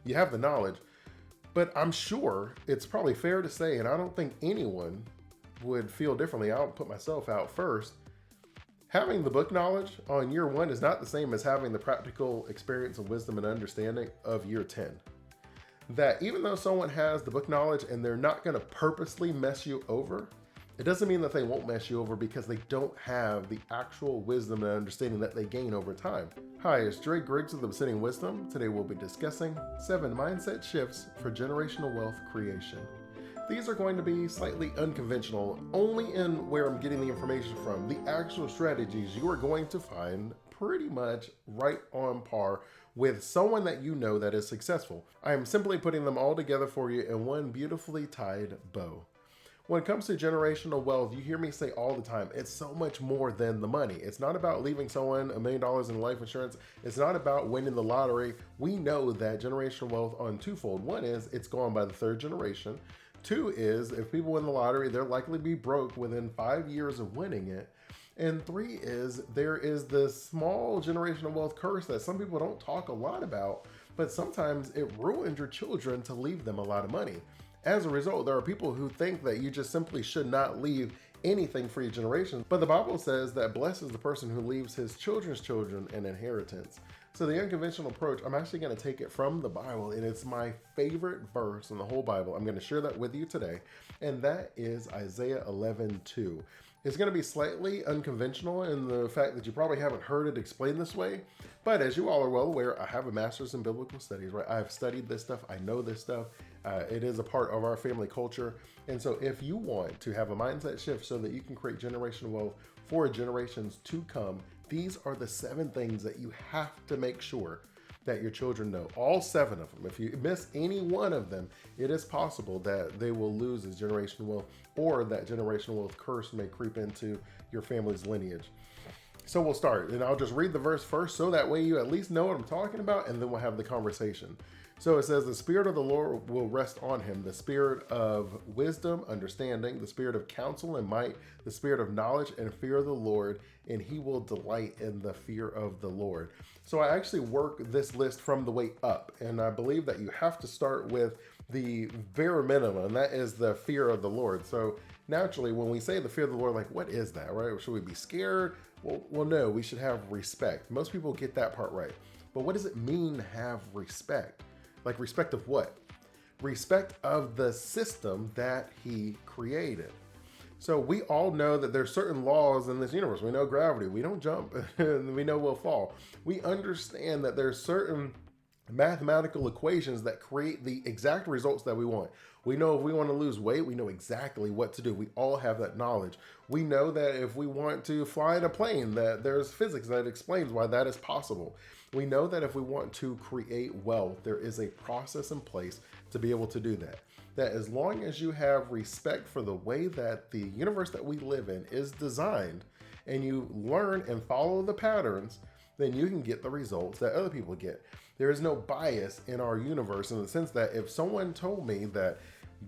You have the knowledge. But I'm sure it's probably fair to say, and I don't think anyone would feel differently. I'll put myself out first. Having the book knowledge on year 1 is not the same as having the practical experience and wisdom and understanding of year 10. That even though someone has the book knowledge and they're not going to purposely mess you over, it doesn't mean that they won't mess you over because they don't have the actual wisdom and understanding that they gain over time. Hi, it's Dre Griggs of the Ascending Wisdom. Today we'll be discussing 7 mindset shifts for generational wealth creation. These are going to be slightly unconventional, only in where I'm getting the information from. The actual strategies you are going to find pretty much right on par with someone that you know that is successful. I am simply putting them all together for you in one beautifully tied bow. When it comes to generational wealth, you hear me say all the time, it's so much more than the money. It's not about leaving someone $1 million in life insurance. It's not about winning the lottery. We know that generational wealth on twofold. One is it's gone by the 3rd generation. 2 is if people win the lottery, they're likely to be broke within 5 years of winning it. And 3 is there is this small generational wealth curse that some people don't talk a lot about, but sometimes it ruins your children to leave them a lot of money. As a result, there are people who think that you just simply should not leave anything for your generation. But the Bible says that blessed is the person who leaves his children's children an inheritance. So the unconventional approach, I'm actually going to take it from the Bible, and it's my favorite verse in the whole Bible. I'm going to share that with you today, and that is Isaiah 11:2. It's going to be slightly unconventional in the fact that you probably haven't heard it explained this way, but as you all are well aware, I have a master's in biblical studies, right? I've studied this stuff. I know this stuff. It is a part of our family culture. And so if you want to have a mindset shift so that you can create generational wealth for generations to come, these are the 7 things that you have to make sure that your children know. All 7 of them. If you miss any one of them, it is possible that they will lose as generational wealth, or that generational wealth curse may creep into your family's lineage. So we'll start, and I'll just read the verse first so that way you at least know what I'm talking about, and then we'll have the conversation. So it says, the Spirit of the Lord will rest on him, the Spirit of wisdom, understanding, the Spirit of counsel and might, the Spirit of knowledge and fear of the Lord, and he will delight in the fear of the Lord. So I actually work this list from the way up, and I believe that you have to start with the bare minimum, and that is the fear of the Lord. So naturally, when we say the fear of the Lord, like, what is that, right? Should we be scared? Well, no, we should have respect. Most people get that part right. But what does it mean to have respect? Like, respect of what? Respect of the system that he created. So we all know that there's certain laws in this universe. We know gravity. We don't jump, and we know we'll fall. We understand that there's certain mathematical equations that create the exact results that we want. We know if we want to lose weight, we know exactly what to do. We all have that knowledge. We know that if we want to fly in a plane, that there's physics that explains why that is possible. We know that if we want to create wealth, there is a process in place to be able to do that. That as long as you have respect for the way that the universe that we live in is designed, and you learn and follow the patterns, then you can get the results that other people get. There is no bias in our universe in the sense that if someone told me that,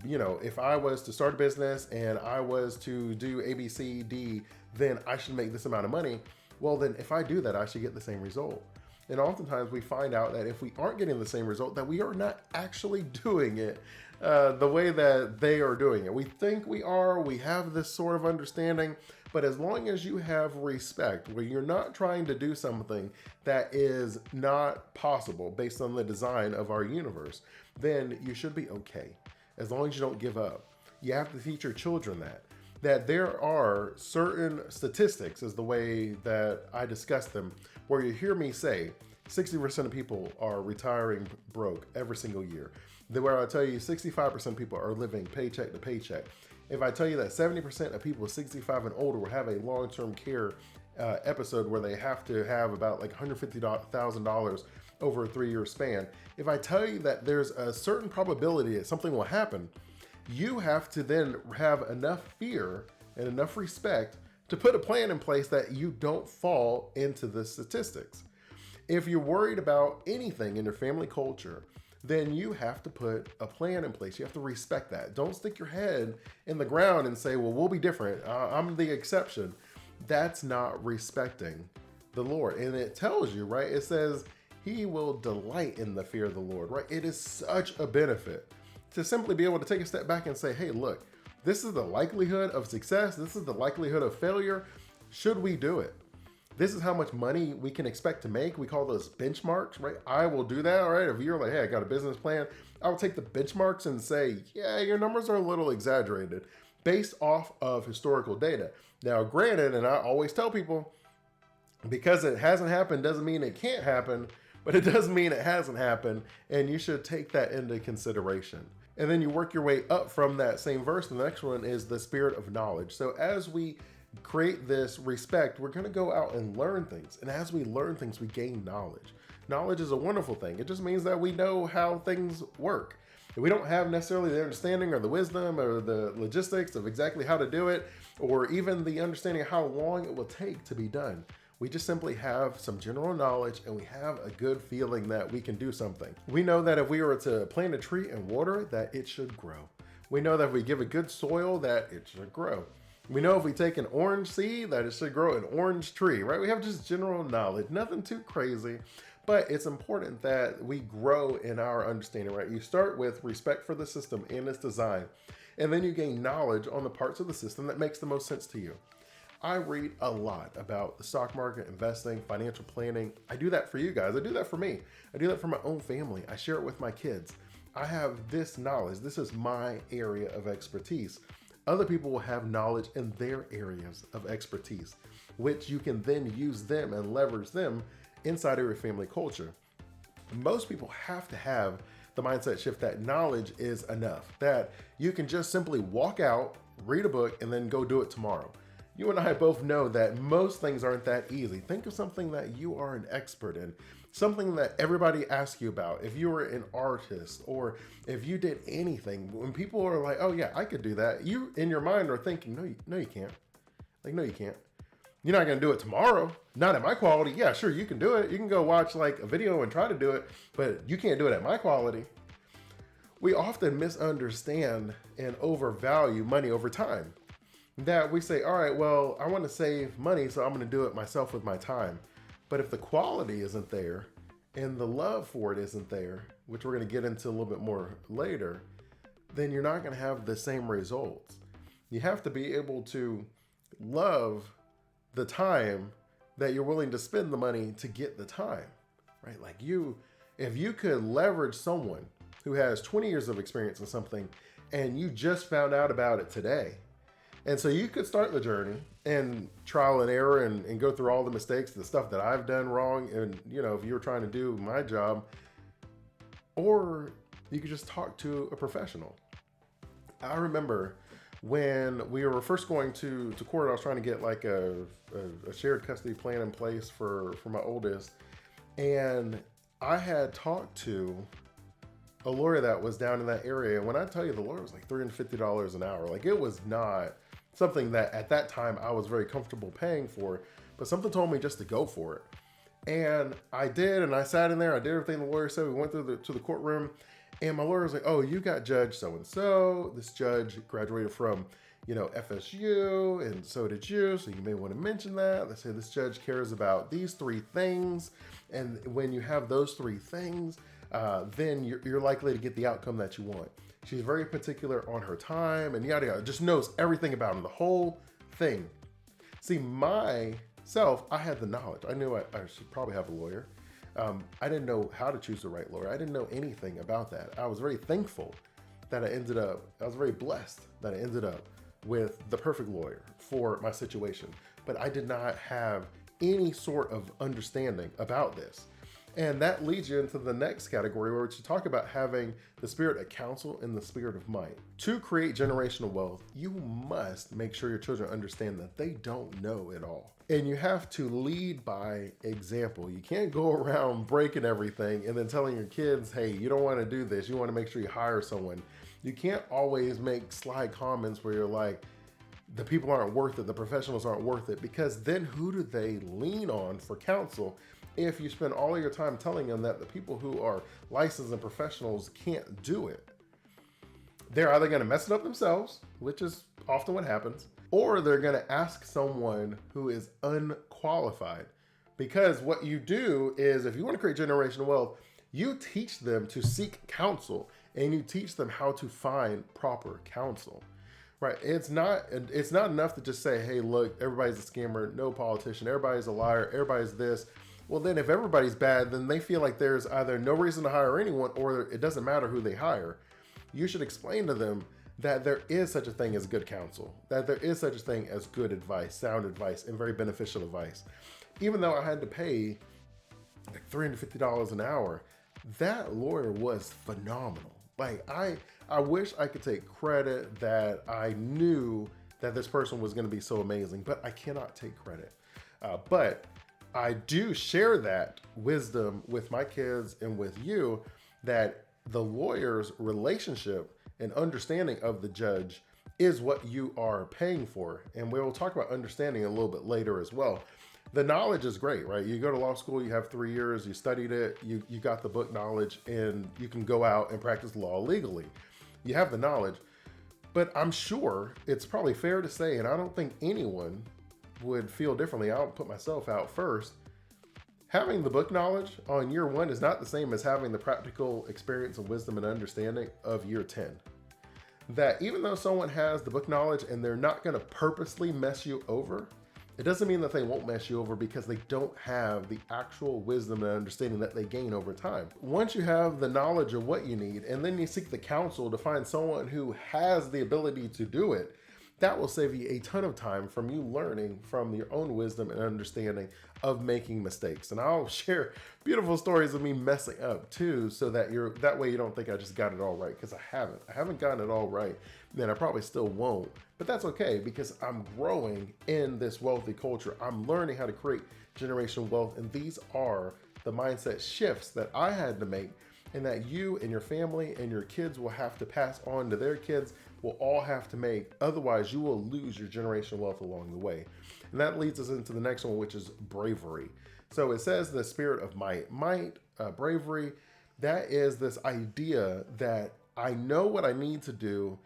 you know, if I was to start a business and I was to do A, B, C, D, then I should make this amount of money. Well, then if I do that, I should get the same result. And oftentimes we find out that if we aren't getting the same result, that we are not actually doing it the way that they are doing it. We think we are, we have this sort of understanding, but as long as you have respect, where you're not trying to do something that is not possible based on the design of our universe, then you should be okay, as long as you don't give up. You have to teach your children that there are certain statistics, is the way that I discuss them, where you hear me say 60% of people are retiring broke every single year. Where I tell you 65% of people are living paycheck to paycheck. If I tell you that 70% of people 65 and older will have a long-term care episode where they have to have about like $150,000 over a 3-year span. If I tell you that there's a certain probability that something will happen, you have to then have enough fear and enough respect to put a plan in place that you don't fall into the statistics. If you're worried about anything in your family culture, then you have to put a plan in place. You have to respect that. Don't stick your head in the ground and say, well, we'll be different. I'm the exception. That's not respecting the Lord. And it tells you, right? It says, he will delight in the fear of the Lord, right? It is such a benefit to simply be able to take a step back and say, hey, look, this is the likelihood of success. This is the likelihood of failure. Should we do it? This is how much money we can expect to make. We call those benchmarks, right? I will do that, right? If you're like, hey, I got a business plan, I will take the benchmarks and say, yeah, your numbers are a little exaggerated based off of historical data. Now, granted, and I always tell people, because it hasn't happened doesn't mean it can't happen, but it does mean it hasn't happened, and you should take that into consideration. And then you work your way up from that same verse. The next one is the spirit of knowledge. So as we create this respect, we're going to go out and learn things. And as we learn things, we gain knowledge. Knowledge is a wonderful thing. It just means that we know how things work. If we don't have necessarily the understanding or the wisdom or the logistics of exactly how to do it, or even the understanding of how long it will take to be done. We just simply have some general knowledge, and we have a good feeling that we can do something. We know that if we were to plant a tree and water it, that it should grow. We know that if we give it good soil, that it should grow. We know if we take an orange seed, that it should grow an orange tree, right? We have just general knowledge, nothing too crazy, but it's important that we grow in our understanding, right? You start with respect for the system and its design, and then you gain knowledge on the parts of the system that makes the most sense to you. I read a lot about the stock market, investing, financial planning. I do that for you guys. I do that for me. I do that for my own family. I share it with my kids. I have this knowledge. This is my area of expertise. Other people will have knowledge in their areas of expertise, which you can then use them and leverage them inside of your family culture. Most people have to have the mindset shift that knowledge is enough, that you can just simply walk out, read a book, and then go do it tomorrow. You and I both know that most things aren't that easy. Think of something that you are an expert in, something that everybody asks you about. If you were an artist or if you did anything, when people are like, oh yeah, I could do that, you in your mind are thinking, no, you can't. Like, no, you can't. You're not going to do it tomorrow. Not at my quality. Yeah, sure, you can do it. You can go watch like a video and try to do it, but you can't do it at my quality. We often misunderstand and overvalue money over time. That we say, all right, well, I want to save money, so I'm going to do it myself with my time. But if the quality isn't there and the love for it isn't there, which we're going to get into a little bit more later, then you're not going to have the same results. You have to be able to love the time that you're willing to spend the money to get the time, right? Like if you could leverage someone who has 20 years of experience in something and you just found out about it today, and so you could start the journey and trial and error and go through all the mistakes, the stuff that I've done wrong. And, if you were trying to do my job, or you could just talk to a professional. I remember when we were first going to court, I was trying to get like a shared custody plan in place for my oldest. And I had talked to a lawyer that was down in that area. And when I tell you, the lawyer was like $350 an hour. Like, it was not something that at that time I was very comfortable paying for, but something told me just to go for it. And I did, and I sat in there, I did everything the lawyer said. We went to the courtroom, and my lawyer was like, oh, you got Judge so-and-so. This judge graduated from, FSU, and so did you, so you may want to mention that. They say this judge cares about these three things, and when you have those three things, then you're likely to get the outcome that you want. She's very particular on her time and yada yada, just knows everything about him, the whole thing. See, myself, I had the knowledge. I knew I should probably have a lawyer. I didn't know how to choose the right lawyer. I didn't know anything about that. I was very thankful that I was very blessed that I ended up with the perfect lawyer for my situation. But I did not have any sort of understanding about this. And that leads you into the next category, where we should talk about having the spirit of counsel and the spirit of might. To create generational wealth, you must make sure your children understand that they don't know it all. And you have to lead by example. You can't go around breaking everything and then telling your kids, hey, you don't want to do this. You want to make sure you hire someone. You can't always make sly comments where you're like, the people aren't worth it, the professionals aren't worth it, because then who do they lean on for counsel if you spend all of your time telling them that the people who are licensed and professionals can't do it? They're either going to mess it up themselves, which is often what happens, or they're going to ask someone who is unqualified, Because what you do is, if you want to create generational wealth, you teach them to seek counsel and you teach them how to find proper counsel. Right? It's not enough to just say, hey, look, everybody's a scammer, no politician, everybody's a liar, everybody's this. Well, then if everybody's bad, then they feel like there's either no reason to hire anyone or it doesn't matter who they hire. You should explain to them that there is such a thing as good counsel, that there is such a thing as good advice, sound advice, and very beneficial advice. Even though I had to pay like $350 an hour, that lawyer was phenomenal. Like I wish I could take credit that I knew that this person was going to be so amazing, but I cannot take credit. But I do share that wisdom with my kids and with you, that the lawyer's relationship and understanding of the judge is what you are paying for. And we will talk about understanding a little bit later as well. The knowledge is great, right? You go to law school, you have 3 years, you studied it, you got the book knowledge, and you can go out and practice law legally. You have the knowledge, but I'm sure it's probably fair to say, and I don't think anyone would feel differently, I'll put myself out first, having the book knowledge on year 1 is not the same as having the practical experience and wisdom and understanding of year 10. That even though someone has the book knowledge and they're not going to purposely mess you over, it doesn't mean that they won't mess you over because they don't have the actual wisdom and understanding that they gain over time. Once you have the knowledge of what you need, and then you seek the counsel to find someone who has the ability to do it, that will save you a ton of time from you learning from your own wisdom and understanding of making mistakes. And I'll share beautiful stories of me messing up too, so that that way you don't think I just got it all right, because I haven't gotten it all right, and I probably still won't. But that's okay, because I'm growing in this wealthy culture. I'm learning how to create generational wealth, and these are the mindset shifts that I had to make, and that you and your family and your kids will have to pass on to their kids, will all have to make. Otherwise, you will lose your generational wealth along the way. And that leads us into the next one, which is bravery. So it says the spirit of might. Bravery, that is this idea that I know what I need to do.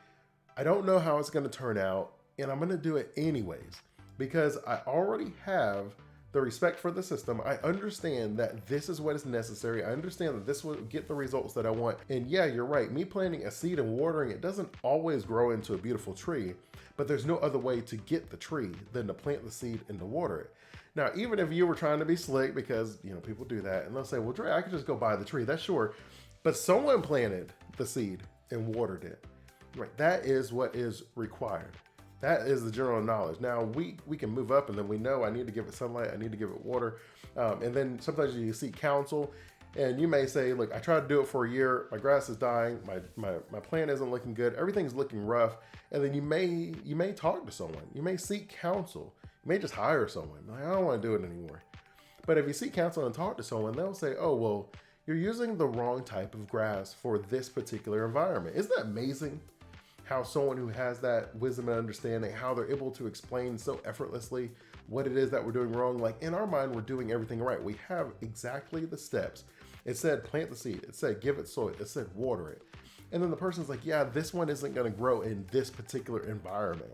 I don't know how it's going to turn out, and I'm going to do it anyways, because I already have the respect for the system. I understand that this is what is necessary. I understand that this will get the results that I want. And yeah, you're right. Me planting a seed and watering it doesn't always grow into a beautiful tree, but there's no other way to get the tree than to plant the seed and to water it. Now, even if you were trying to be slick, because people do that, and they'll say, well, Dre, I could just go buy the tree. That's sure. But someone planted the seed and watered it. Right. That is what is required. That is the general knowledge. Now we can move up, and then we know I need to give it sunlight, I need to give it water. And then sometimes you seek counsel, and you may say, look, I tried to do it for a year, my grass is dying, my plant isn't looking good, everything's looking rough. And then you may talk to someone, you may seek counsel, you may just hire someone. Like, I don't want to do it anymore. But if you seek counsel and talk to someone, they'll say, oh, well, you're using the wrong type of grass for this particular environment. Isn't that amazing? How someone who has that wisdom and understanding, how they're able to explain so effortlessly what it is that we're doing wrong. Like in our mind, we're doing everything right. We have exactly the steps. It said plant the seed. It said give it soil. It said water it. And then the person's like, yeah, this one isn't going to grow in this particular environment.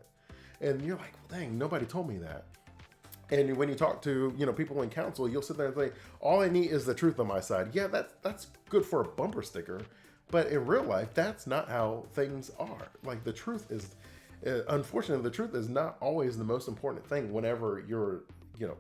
And you're like, well, dang, nobody told me that. And when you talk to people in counsel, you'll sit there and say, all I need is the truth on my side. Yeah, that's good for a bumper sticker. But in real life, that's not how things are. Like the truth is, unfortunately, the truth is not always the most important thing whenever you're,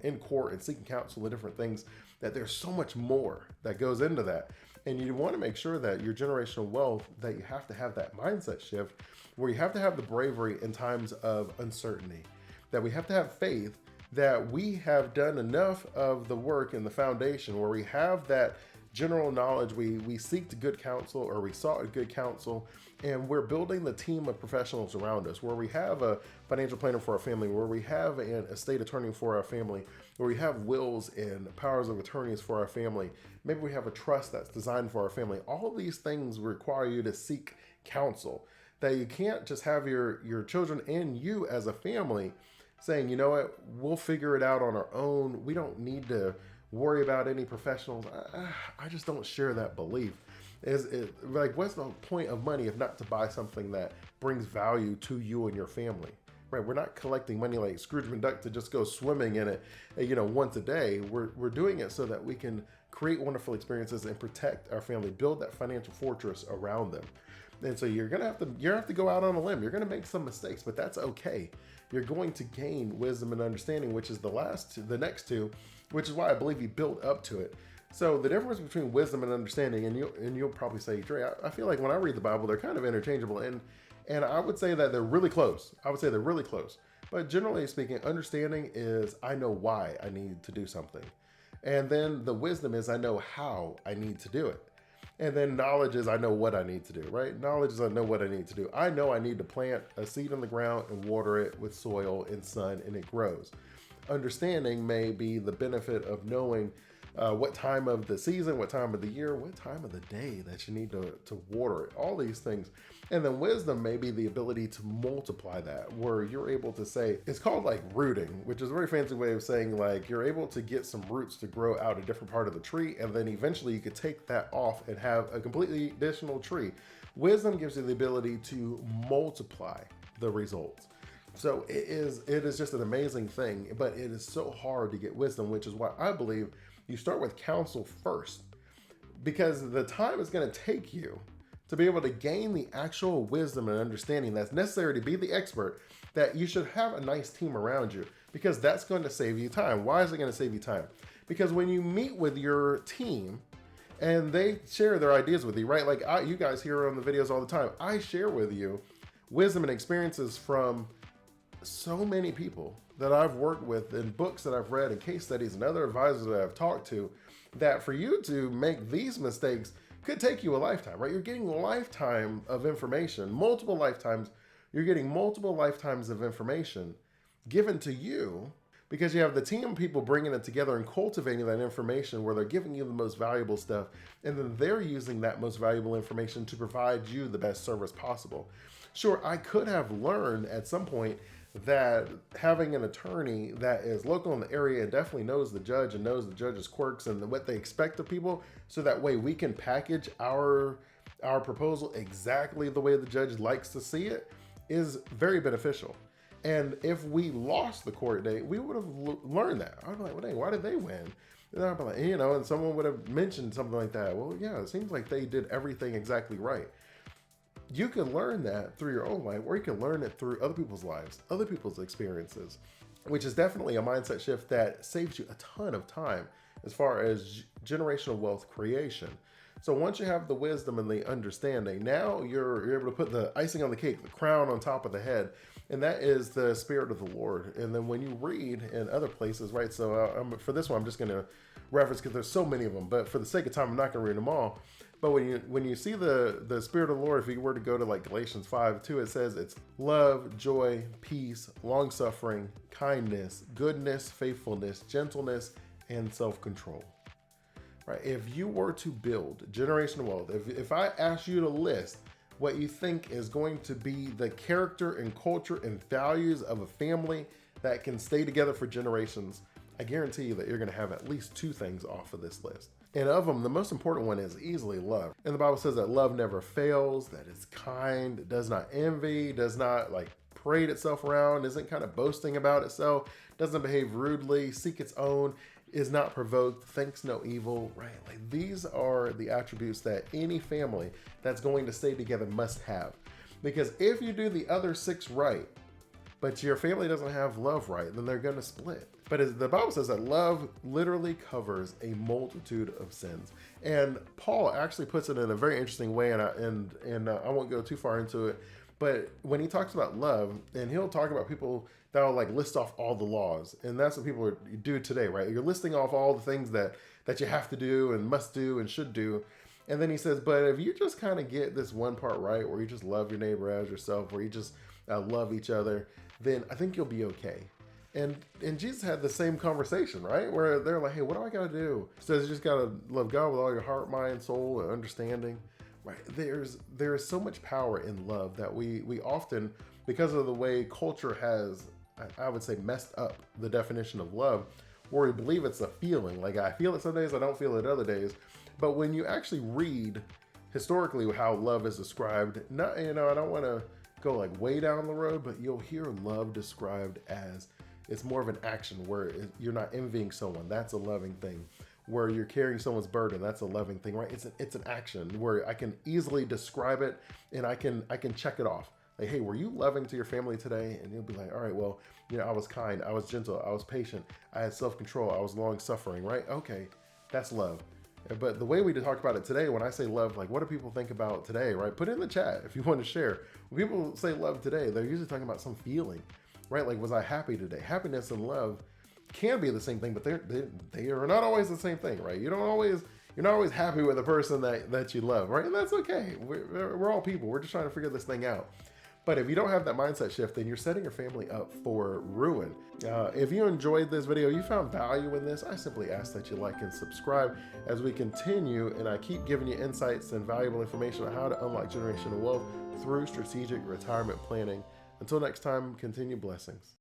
in court and seeking counsel and different things, that there's so much more that goes into that. And you want to make sure that your generational wealth, that you have to have that mindset shift where you have to have the bravery in times of uncertainty, that we have to have faith that we have done enough of the work and the foundation where we have that general knowledge, we seek good counsel, or we sought a good counsel, and we're building the team of professionals around us, where we have a financial planner for our family, where we have an estate attorney for our family, where we have wills and powers of attorneys for our family. Maybe we have a trust that's designed for our family. All of these things require you to seek counsel, that you can't just have your children and you as a family saying, you know what, we'll figure it out on our own. We don't need to worry about any professionals. I just don't share that belief. Like, what's the point of money if not to buy something that brings value to you and your family? right? We're not collecting money like Scrooge McDuck to just go swimming in it, once a day. We're doing it so that we can create wonderful experiences and protect our family, build that financial fortress around them. And so you're gonna have to go out on a limb. You're gonna make some mistakes, but that's okay. You're going to gain wisdom and understanding, which is the next two, which is why I believe you build up to it. So the difference between wisdom and understanding, and you'll probably say, Dre, I feel like when I read the Bible, they're kind of interchangeable, and I would say that they're really close. I would say they're really close. But generally speaking, understanding is I know why I need to do something, and then the wisdom is I know how I need to do it. And then knowledge is I know what I need to do, right? Knowledge is I know what I need to do. I know I need to plant a seed in the ground and water it with soil and sun, and it grows. Understanding may be the benefit of knowing what time of the season, what time of the year, what time of the day that you need to water it, all these things. And then wisdom may be the ability to multiply that, where you're able to say, it's called like rooting, which is a very fancy way of saying like you're able to get some roots to grow out a different part of the tree, and then eventually you could take that off and have a completely additional tree. Wisdom gives you the ability to multiply the results. So it is just an amazing thing, but it is so hard to get wisdom, which is why I believe you start with counsel first, because the time it's going to take you to be able to gain the actual wisdom and understanding that's necessary to be the expert, that you should have a nice team around you, because that's going to save you time. Why is it going to save you time? Because when you meet with your team and they share their ideas with you, right? Like you guys hear on the videos all the time, I share with you wisdom and experiences from so many people that I've worked with, and books that I've read, and case studies and other advisors that I've talked to, that for you to make these mistakes could take you a lifetime, right? You're getting a lifetime of information, multiple lifetimes. You're getting multiple lifetimes of information given to you because you have the team of people bringing it together and cultivating that information, where they're giving you the most valuable stuff, and then they're using that most valuable information to provide you the best service possible. Sure, I could have learned at some point that having an attorney that is local in the area and definitely knows the judge and knows the judge's quirks and what they expect of people, so that way we can package our proposal exactly the way the judge likes to see it, is very beneficial. And if we lost the court date, we would have learned that. I'd be like, well, dang, why did they win? And I'd be like, and someone would have mentioned something like that. Well, yeah, it seems like they did everything exactly right. You can learn that through your own life, or you can learn it through other people's lives, other people's experiences, which is definitely a mindset shift that saves you a ton of time as far as generational wealth creation. So once you have the wisdom and the understanding, now you're able to put the icing on the cake, the crown on top of the head, and that is the Spirit of the Lord. And then when you read in other places, right? So for this one, I'm just going to reference, because there's so many of them, but for the sake of time, I'm not going to read them all. But when you see the Spirit of the Lord, if you were to go to like Galatians 5:2, it says it's love, joy, peace, long-suffering, kindness, goodness, faithfulness, gentleness, and self-control. Right? If you were to build generational wealth, if I asked you to list what you think is going to be the character and culture and values of a family that can stay together for generations, I guarantee you that you're going to have at least two things off of this list. And of them, the most important one is easily love. And the Bible says that love never fails, that it's kind, it does not envy, does not like parade itself around, isn't kind of boasting about itself, doesn't behave rudely, seek its own, is not provoked, thinks no evil, right? Like these are the attributes that any family that's going to stay together must have. Because if you do the other six right, but your family doesn't have love right, then they're going to split. But as the Bible says that love literally covers a multitude of sins. And Paul actually puts it in a very interesting way, and I won't go too far into it, but when he talks about love, and he'll talk about people that will like list off all the laws, and that's what people do today, right? You're listing off all the things that you have to do and must do and should do. And then he says, but if you just kind of get this one part right, where you just love your neighbor as yourself, where you just love each other, then I think you'll be okay. And Jesus had the same conversation, right? Where they're like, hey, what do I got to do? So you just got to love God with all your heart, mind, soul, and understanding, right? There is so much power in love that we often, because of the way culture has, I would say, messed up the definition of love, where we believe it's a feeling. Like I feel it some days, I don't feel it other days. But when you actually read historically how love is described, not, I don't want to go like way down the road, but you'll hear love described as it's more of an action where you're not envying someone. That's a loving thing. Where you're carrying someone's burden, that's a loving thing, right? It's an action where I can easily describe it and I can check it off. Like, hey, were you loving to your family today? And you'll be like, all right, well, I was kind, I was gentle, I was patient, I had self-control, I was long-suffering, right? Okay, that's love. But the way we talked about it today, when I say love, like, what do people think about today, right? Put it in the chat if you want to share. When people say love today, they're usually talking about some feeling, right? Like, was I happy today? Happiness and love can be the same thing, but they are not always the same thing, right? You're not always happy with the person that you love, right? And that's okay. We're all people. We're just trying to figure this thing out. But if you don't have that mindset shift, then you're setting your family up for ruin. If you enjoyed this video, you found value in this, I simply ask that you like and subscribe as we continue, and I keep giving you insights and valuable information on how to unlock generational wealth through strategic retirement planning. Until next time, continue blessings.